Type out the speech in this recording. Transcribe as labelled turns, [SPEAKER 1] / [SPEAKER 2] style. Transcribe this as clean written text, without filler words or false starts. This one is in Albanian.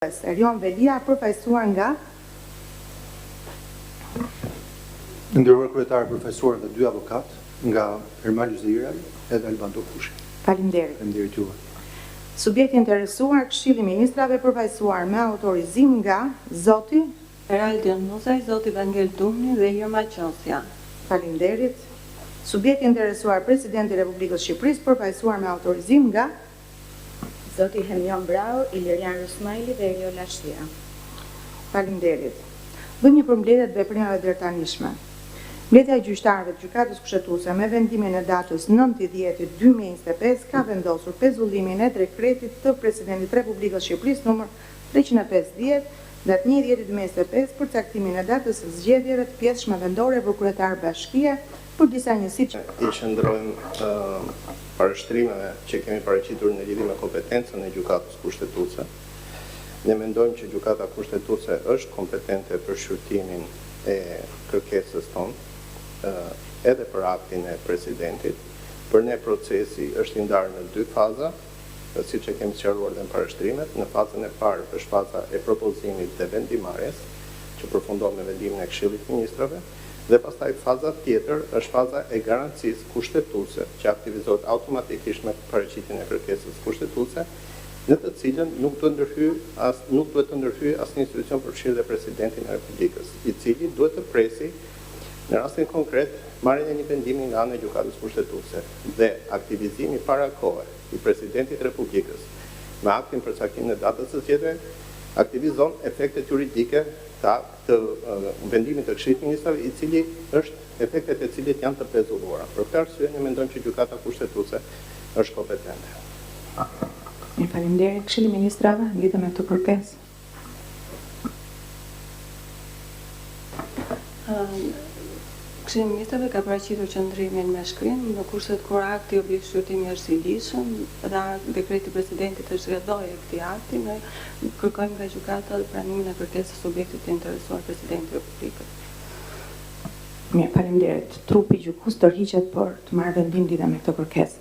[SPEAKER 1] Erion Velia, përfaqësuar nga
[SPEAKER 2] Nderuar kryetar, përfaqësuar nga dy avokat, nga Ermal Zira edhe Albando Kushi.
[SPEAKER 1] Faleminderit.
[SPEAKER 2] Faleminderit juve.
[SPEAKER 1] Subjekti interesuar, Këshilli i Ministrave, përfaqësuar me autorizim nga zoti
[SPEAKER 3] Eraldion Muzaj, zoti Vangel Dumni dhe Irma Qosja.
[SPEAKER 1] Faleminderit. Subjekti interesuar, Presidenti i Republikës Shqipërisë, përfaqësuar me autorizim nga
[SPEAKER 4] zoti Hemion Brau, Ilirian Rusmaili dhe Eriola Shtia.
[SPEAKER 1] Faleminderit. Bëjmë një përmbledhje të veprimeve dërtanishme. Mbledhja e gjyqtarëve të Gjykatës Kushtetuese me vendimin e datës 9/10/2025 ka vendosur pezullimin e dekretit të Presidentit të Republikës Shqipërisë numër 350 datë 1/10/2025 për caktimin e datës së zgjedhjeve të pjesëshme vendore për kryetar bashkie për disa njësi që
[SPEAKER 5] I qëndrojmë parashtrimeve që kemi paraqitur në lidhje me kompetencën e Gjykatës Kushtetuese. Ne mendojmë që Gjykata Kushtetuese është kompetente për shqyrtimin e kërkesës tonë, edhe për aktin e presidentit. Për ne procesi është i ndarë në dy faza, siç e kemi sqaruar dhe në parashtrimet. Në fazën e parë është faza e propozimit dhe vendimarrjes, që përfundon me vendimin e Këshillit të Ministrave, dhe pastaj faza tjetër është faza e garancisë kushtetuese, që aktivizohet automatikisht me paraqitjen e kërkesës kushtetuese, në të cilën nuk duhet të ndërhyjë asnjë institucion përfshirë dhe Presidentin e Republikës, I cili duhet të presi në rastin konkret marrjen e një vendimi nga ana e Gjykatës Kushtetuese dhe aktivizimi para kohe I Presidentit të Republikës me aktin për caktimin e datës së zgjedhjeve aktivizon efektet juridike të vendimit të Këshillit të Ministrave, I cili është efektet e cilit janë të pezulluara. Për këtë arsye ne mendojmë që Gjykata Kushtetuese është kompetente.
[SPEAKER 1] Faleminderit. Këshilli I Ministrave lidhe me këtë kërkesë.
[SPEAKER 3] Këshilli I Ministrave ka paraqitur qëndrimin me shkrim në kushtet kur akti o bëj shqyrtimi është I lishëm dhe dekreti presidentit është zgjedhoi këtij akti, ne kërkojmë nga gjykata dhe pranimin e kërkesës subjektit të interesuar Presidentit të Republikës.
[SPEAKER 1] Mirë, faleminderit. Trupi gjykues tërhiqet për të marrë vendim lidhe me këtë kërkesë.